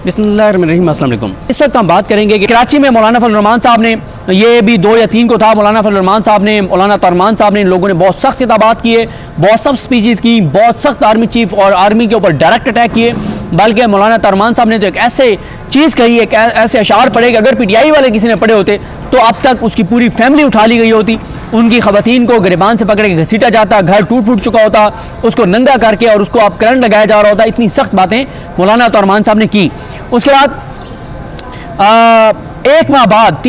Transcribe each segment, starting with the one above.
बिस्मिल्लाहिर्रहमानिर्रहीम, अस्सलाम वालेकुम। इस वक्त हम बात करेंगे कि कराची में मौलाना फजल रहमान साहब ने, ये भी 2 या 3 को था, मौलाना फजल रहमान साहब ने, मौलाना तरमान साहब ने, इन लोगों ने बहुत सख्त खिताबात किए, बहुत सख्त स्पीचेस की, बहुत सख्त आर्मी चीफ और आर्मी के ऊपर डायरेक्ट अटैक किए। बल्कि मौलाना तरमान साहब ने तो एक ऐसे चीज़ कही, एक ऐसे अशार पढ़े कि अगर PTI वाले किसी ने पढ़े होते तो अब तक उसकी पूरी फैमिली उठा ली गई होती, उनकी खवातीन को गिरबान से पकड़ के घसीटा जाता, घर टूट फूट चुका होता, उसको नंगा करके और उसको अब करंट लगाया जा रहा होता। इतनी सख्त बातें मौलाना तरमान साहब ने की। उसके बाद 1 माह बाद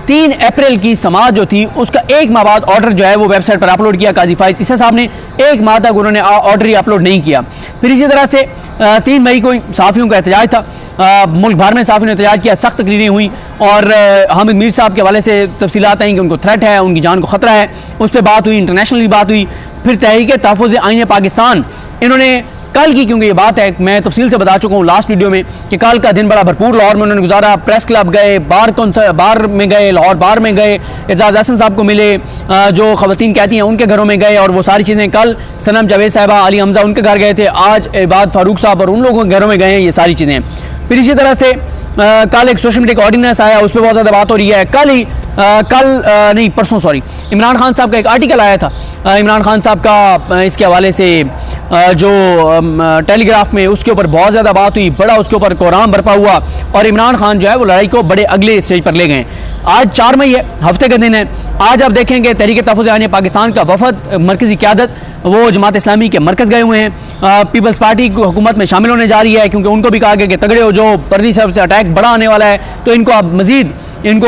3 अप्रैल की समाअत जो थी उसका 1 माह बाद ऑर्डर जो है वो वेबसाइट पर अपलोड किया काजी फाइज ईसा साहब ने। 1 माह तक उन्होंने ऑर्डर ही अपलोड नहीं किया। फिर इसी तरह से 3 मई को सहाफ़ियों का एहतजाज था, मुल्क भर में सहाफ़ियों ने एहतजाज किया, सख्त तकरीरें हुई और हामिद मीर साहब के हवाले से तफसीलात आई कि उनको थ्रेट है, उनकी जान को ख़तरा है, उस पर बात हुई, इंटरनेशनली बात हुई। फिर तहरीक तहफ़्फ़ुज़ आईन पाकिस्तान इन्होंने कल की, क्योंकि ये बात है मैं तफसील से बता चुका हूँ लास्ट वीडियो में कि कल का दिन बड़ा भरपूर लाहौर में उन्होंने गुजारा। प्रेस क्लब गए, बार में गए, लाहौर बार में गए, एजाज़ हसन साहब को मिले, जो ख़वातीन कहती हैं उनके घरों में गए और वो सारी चीज़ें। कल सनम जावेद साहिबा, अली हमजा उनके घर गए थे, आज इबाद फारूक साहब और उन लोगों के घरों में गए हैं, ये सारी चीज़ें। फिर इसी तरह से कल एक सोशल मीडिया का ऑर्डिनेंस आया, उस पर बहुत ज़्यादा बात हो रही है। परसों इमरान खान साहब का एक आर्टिकल आया था, इमरान खान साहब का इसके हवाले से जो टेलीग्राफ में उसके ऊपर बहुत ज़्यादा बात हुई, बड़ा उसके ऊपर कोहराम बरपा हुआ और इमरान खान जो है वो लड़ाई को बड़े अगले स्टेज पर ले गए। आज 4 मई है, हफ्ते का दिन है। आज आप देखेंगे तहरीक तहफ़्फ़ुज़ आईन पाकिस्तान का वफद, मरकज़ी क़यादत वो जमात इस्लामी के मरकज़ गए हुए हैं। पीपल्स पार्टी को हुकूमत में शामिल होने जा रही है, क्योंकि उनको भी कहा गया कि तगड़े हो, जो परदी साहब से अटैक बड़ा आने वाला है तो इनको अब मज़ीद इनको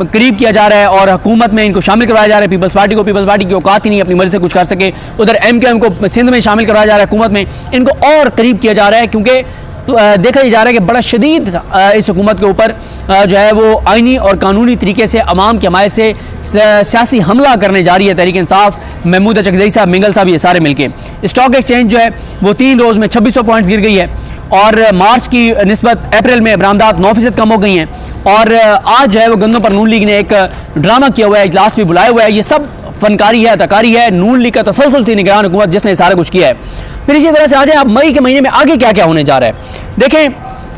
करीब किया जा रहा है और हुकूमत में इनको शामिल करवाया जा रहा है। पीपल्स पार्टी की औकात ही नहीं अपनी मर्जी से कुछ कर सके। उधर MKM को सिंध में शामिल करवाया जा रहा है, हुकूमत में इनको और करीब किया जा रहा है, क्योंकि देखा जा रहा है कि बड़ा शदीद इस हुकूमत के ऊपर जो है वो आइनी और कानूनी तरीके से अवाम की हमायत से सियासी हमला करने जा रही है तहरीक इंसाफ, महमूद चकजई साहब, मिंगल साहब, ये सारे मिलके। स्टॉक एक्सचेंज जो है वो 3 रोज़ में 2600 पॉइंट्स गिर गई है और मार्च की निस्बत अप्रैल में बरामदात 9% कम हो गई हैं। और आज जो है वो गंदों पर नून लीग ने एक ड्रामा किया हुआ है, इजलास भी बुलाया हुआ है। ये सब फनकारी है, अदाकारी है, नून लीग का तसलसल थी निगरान हुकूमत जिसने सारा कुछ किया है। फिर इसी तरह से आ जाए आप मई के महीने में आगे क्या क्या होने जा रहा है। देखें,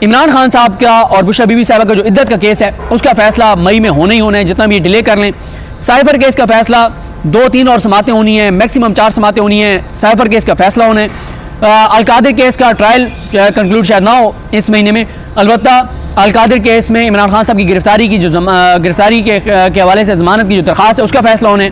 इमरान खान साहब का और बुशरा बीबी साहबा का जो इद्दत का केस है उसका फैसला मई में होना ही होना है, जितना भी डिले कर लें। साइफर केस का फैसला 2-3 और समातें होनी है, मैक्सिमम 4 समातें होनी है, साइफर केस का फैसला होना है। अलकादिर केस का ट्रायल कंक्लूड शायद ना हो इस महीने में। अलबत्ता अलकादिर केस में इमरान खान साहब की गिरफ्तारी की जो गिरफ्तारी के हवाले से जमानत की जो दरख्वास्त है उसका फैसला होने।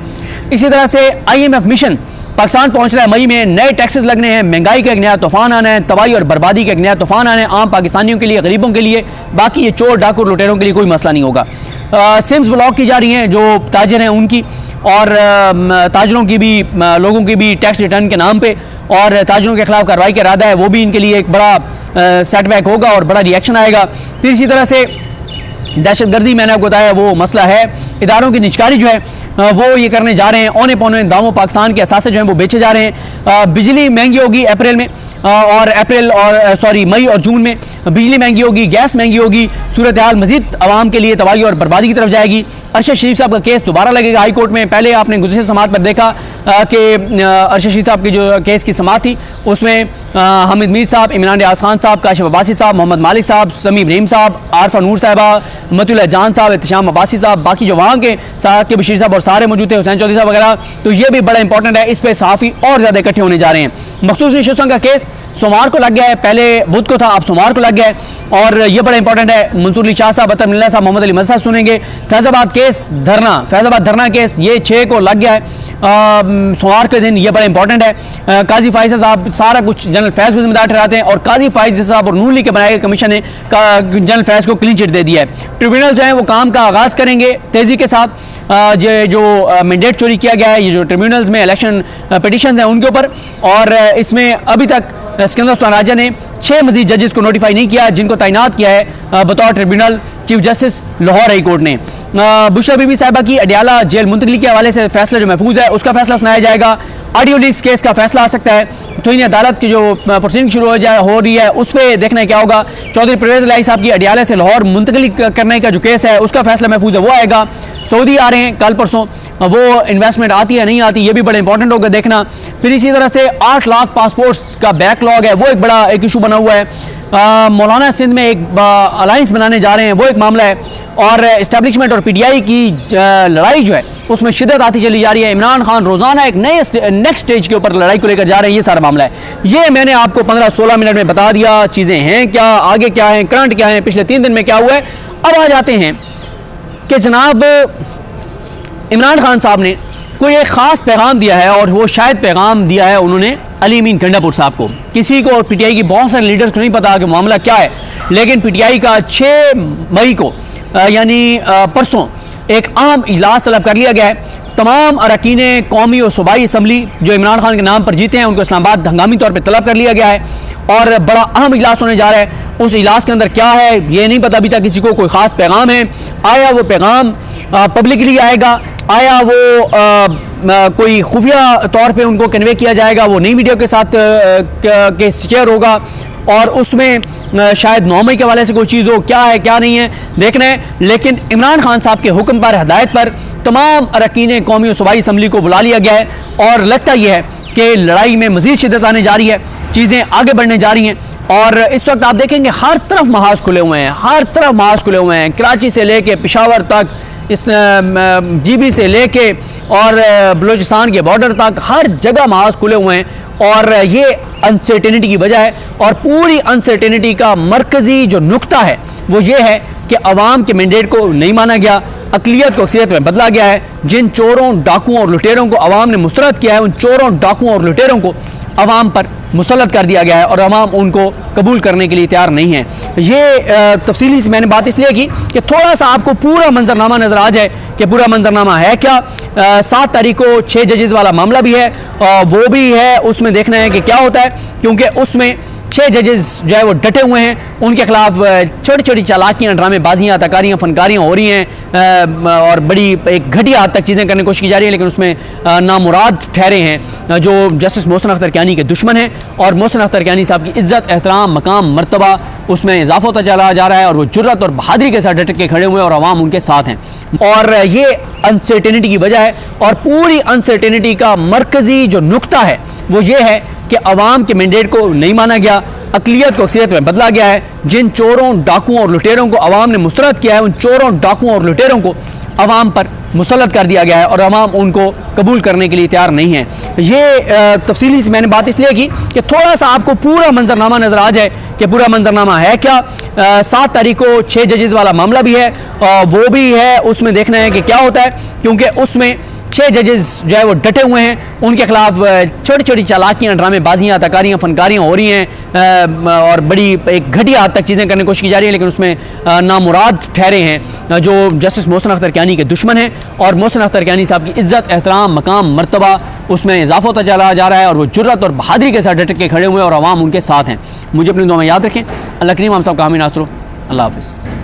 इसी तरह से IMF मिशन पाकिस्तान पहुंच रहा है। मई में नए टैक्सेस लगने हैं, महंगाई का एक नया तूफान आना है, तबाही और बर्बादी का एक नया तूफान आना है, आम पाकिस्तानियों के लिए, गरीबों के लिए। बाकी ये चोर डाकू लुटेरों के लिए कोई मसला नहीं होगा। सिम्स ब्लॉक की जा रही हैं जो ताजर हैं उनकी, और ताजरों की भी, लोगों की भी टैक्स रिटर्न के नाम पे और ताजरों के खिलाफ कार्रवाई का इरादा है, वो भी इनके लिए एक बड़ा सेटबैक होगा और बड़ा रिएक्शन आएगा। फिर इसी तरह से दहशतगर्दी, मैंने आपको बताया वो मसला है। इदारों की निजकारी जो है वो ये करने जा रहे हैं, औने पौने दामों पाकिस्तान के असासे जो हैं वो बेचे जा रहे हैं। बिजली महंगी होगी अप्रैल में मई और जून में बिजली महंगी होगी, गैस महंगी होगी। सूरत हाल मजीद आवाम के लिए तबाही और बर्बादी की तरफ जाएगी। अरशद शरीफ साहब का केस दोबारा लगेगा हाई कोर्ट में। पहले आपने गुज़श्ता समाअत पर देखा कि अरशद शरीफ साहब की जो केस की समाअत थी उसमें हामिद मीर साहब, इमरान रियाज खान साहब, काशिफ अब्बासी साहब, मोहम्मद मालिक साहब, समी इब्राहिम साहब, आरफा नूर साहिबा, मतुल्लाह जान साहब, एहतशाम अब्बासी साहब, बाकी जो वहाँ के साकिब बशीर साहब और सारे मौजूद थे, हुसैन चौधरी साहब वगैरह। तो ये भी बड़ा इंपॉर्टेंट है, इस पर सहाफ़ी और ज़्यादा इकट्ठे होने जा रहे हैं। मखसूस नशिस्तों का केस सोमवार को लग गया है, पहले बुध को था, अब सोमवार को लग गया है और ये बड़ा इंपॉर्टेंट है। मंसूर अली शाह साहब, अतर मिल्ला साहब, मोहम्मद अली मजहर सुनेंगे। फैज़ाबाद धरना केस ये 6 को लग गया है सोमवार के दिन, ये बड़ा इंपॉर्टेंट है। काजी फाइज़ साहब सारा कुछ जनरल फैज़ को जिम्मेदार ठहराते हैं और काजी फाइज़ साहब और नून लीग के बनाए गए कमीशन ने जनरल फैज़ को क्लीन चिट दे दिया है। ट्रिब्यूनल जो है वो काम का आगाज़ करेंगे तेज़ी के साथ। जो मैंडेट चोरी किया गया है, ये जो ट्रिब्यूनल्स में इलेक्शन पिटिशंस हैं उनके ऊपर, और इसमें अभी तक सिकंदर सुल्तान राजा ने 6 मजीद जजेस को नोटिफाई नहीं किया जिनको तैनात किया है बतौर tribunal chief justice Lahore high court ने। बुशरा बीबी साहिबा की अडियाला जेल मुंतकली के हवाले से फैसला जो महफूज है उसका फैसला सुनाया जाएगा। ऑडियो लीक्स केस का फैसला आ सकता है। तोइनी अदालत की जो प्रोसीडिंग शुरू हो रही है उस पर देखना क्या होगा। चौधरी परवेज़ इलाही साहब की अडियाला से लाहौर मुंतकली करने का जो केस है उसका फैसला महफूज है, वो आएगा। सऊदी आ रहे हैं कल परसों, वो इन्वेस्टमेंट आती है नहीं आती, ये भी बड़ा इंपॉर्टेंट होगा देखना। फिर इसी तरह से 8 लाख पासपोर्ट्स का बैकलॉग है, वो एक बड़ा एक इशू बना हुआ है। मौलाना सिंध में एक अलायंस बनाने जा रहे हैं, वो एक मामला है। और इस्टेब्लिशमेंट और पीटीआई की लड़ाई जो है उसमें शिद्दत आती चली जा रही है। इमरान खान रोज़ाना एक नए नेक्स्ट स्टेज के ऊपर लड़ाई को लेकर जा रहे हैं, ये सारा मामला है। ये मैंने आपको 15-16 मिनट में बता दिया, चीज़ें हैं क्या, आगे क्या है, करंट क्या है, पिछले 3 दिन में क्या हुआ है। अब आ जाते हैं कि जनाब इमरान खान साहब ने कोई एक ख़ास पैगाम दिया है, और वो शायद पैगाम दिया है उन्होंने अली अमीन गंडापुर साहब को। किसी को और पीटीआई की बहुत सारे लीडर्स को नहीं पता कि मामला क्या है, लेकिन पीटीआई का 6 मई को यानी परसों एक अहम इजलास तलब कर लिया गया है। तमाम अरकान कौमी और सूबाई असम्बली जो इमरान खान के नाम पर जीते हैं उनको इस्लामाबाद हंगामी तौर पर तलब कर लिया गया है, और बड़ा अहम इजलास होने जा रहा है। उस इजलास के अंदर क्या है ये नहीं पता अभी तक किसी को। कोई ख़ास पैगाम है, आया वो पैगाम पब्लिकली आएगा, आया वो कोई खुफिया तौर पे उनको कन्वे किया जाएगा, वो नई मीडिया के साथ के शेयर होगा, और उसमें शायद 9 मई के हवाले से कोई चीज़ हो, क्या है क्या नहीं है देखना है। लेकिन इमरान खान साहब के हुक्म पर, हदायत पर तमाम अरकान कौमी और सूबाई असम्बली को बुला लिया गया है, और लगता यह है कि लड़ाई में मज़ीद शिद्दत आने जा रही है, चीज़ें आगे बढ़ने जा रही हैं। और इस वक्त आप देखेंगे हर तरफ महाज खुले हुए हैं, हर तरफ महाज खुले हुए हैं, कराची से लेके पेशावर तक, इस जीबी से लेके और बलूचिस्तान के बॉर्डर तक हर जगह महाज खुले हुए हैं। और ये अनसर्टेनिटी की वजह है, और पूरी अनसर्टेनिटी का मरकज़ी जो नुक्ता है वो ये है कि अवाम के मैंडेट को नहीं माना गया, अक़लियत को अक्सरियत में बदला गया है। जिन चोरों, डाकुओं और लुटेरों को अवाम ने मुस्तरद किया है, उन चोरों, डाकुओं और लुटेरों को अवाम पर मुसल्लत कर दिया गया है, और अवाम उनको कबूल करने के लिए तैयार नहीं है। ये तफसीली से मैंने बात इसलिए की कि थोड़ा सा आपको पूरा मंजरनामा नज़र आ जाए कि पूरा मंजरनामा है क्या। 7 तारीख को 6 जजेस वाला मामला भी है, वो भी है, उसमें देखना है कि क्या होता है, क्योंकि उसमें 6 जजेस जो है वो डटे हुए हैं। उनके खिलाफ छोटी छोटी चालाकियाँ, ड्रामेबाजियाँ, तकारियाँ, फनकारियाँ हो रही हैं, और बड़ी एक घटिया हद तक चीज़ें करने की कोशिश की जा रही है। लेकिन उसमें नामुराद ठहरे हैं जो जस्टिस मोहसिन अख्तर कियानी के दुश्मन हैं, और मोहसिन अख्तर कियानी साहब की इज़्ज़त, एहतराम, मकाम, मर्तबा उसमें इजाफा होता चला जा रहा है, और वो जुर्रत और बहादुरी के साथ डट के खड़े हुए हैं, और अवाम उनके साथ हैं। और ये अनसर्टेनिटी की वजह है, और पूरी अनसर्टेनिटी का मरकज़ी जो नुक्ता है वो ये है कि अवाम के मैंडेट को नहीं माना गया, अक़लियत को अक्सरियत में बदला गया है। जिन चोरों, डाकुओं और लुटेरों को अवाम ने मुस्तरद किया है, उन चोरों, डाकुओं और लुटेरों को अवाम पर मुसल्लत कर दिया गया है, और अवाम उनको कबूल करने के लिए तैयार नहीं है। ये तफसीली से मैंने बात इसलिए की कि थोड़ा सा आपको पूरा मंजरनामा नज़र आ जाए कि पूरा मंजरनामा है क्या। 7 तारीख को 6 जजेस वाला मामला भी है, वो भी है, उसमें देखना है कि क्या होता है, क्योंकि उसमें 6 जजेस जो है वो डटे हुए हैं। उनके खिलाफ छोटी छोटी चालाकियाँ, ड्रामेबाजियाँ, तकारियाँ, फनकारियाँ हो रही हैं, और बड़ी एक घटिया हद तक चीज़ें करने की कोशिश की जा रही है। लेकिन उसमें नामुराद ठहरे हैं जो जस्टिस मोहसिन अख्तर कियानी के दुश्मन हैं, और मोहसिन अख्तर कियानी साहब की इज़्ज़त, एहतराम, मकाम, मर्तबा उसमें इजाफा होता चला जा रहा है, और वो जुर्रत और बहादुरी के साथ डट के खड़े हुए हैं, और अवाम उनके साथ हैं। मुझे अपनी दुआ में याद रखें। अल्लाह करीम हम सब का हामी नासरो। अल्लाह हाफ़िज़।